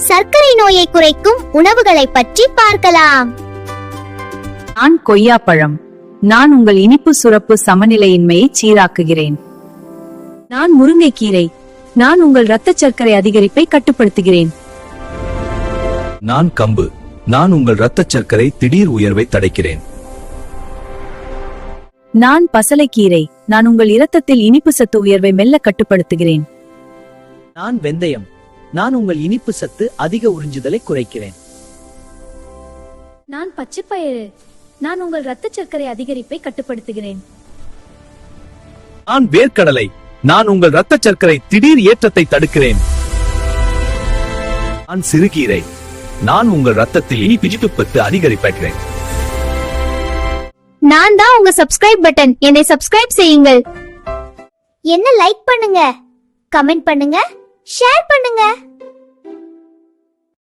சர்க்கரை நோயை குறைக்கும் உணவுகளை பற்றி பார்க்கலாம். நான் கொய்யாப்பழம். நான் உங்கள் இனிப்பு சுரப்பு சமநிலையின்மையை சீராக்குகிறேன். நான் முருங்கைக்கீரை. நான் உங்கள் இரத்த சர்க்கரை அதிகரிப்பை கட்டுப்படுத்துகிறேன். நான் கம்பு. நான் உங்கள் இரத்த சர்க்கரை திடீர் உயர்வை தடுக்கிறேன். நான் பசலைக்கீரை. நான் உங்கள் இரத்தத்தில் இனிப்பு சத்து உயர்வை மெல்ல கட்டுப்படுத்துகிறேன். நான் வெந்தயம். நான் உங்கள் இனிப்பு சத்து அதிக உறிஞ்சுதலை குறைக்கிறேன். நான் பச்சைப்பயிறு. நான் உங்கள் இரத்த சர்க்கரை அதிகரிப்பை கட்டுப்படுத்துகிறேன். நான் வேர்க்கடலை. நான் உங்கள் இரத்த சர்க்கரை திடீர் ஏற்றத்தை தடுக்கிறேன். நான் சிறுகீரை. நான் உங்கள் ரத்தத்தில் இனிப்பு அதிகரிப்பேன். நான் தான் உங்க சப்ஸ்கிரைப் பட்டன். என்னை சப்ஸ்கிரைப் செய்யுங்கள். என்ன லைக் பண்ணுங்க, கமெண்ட் பண்ணுங்க, ஷேர் பண்ணுங்க.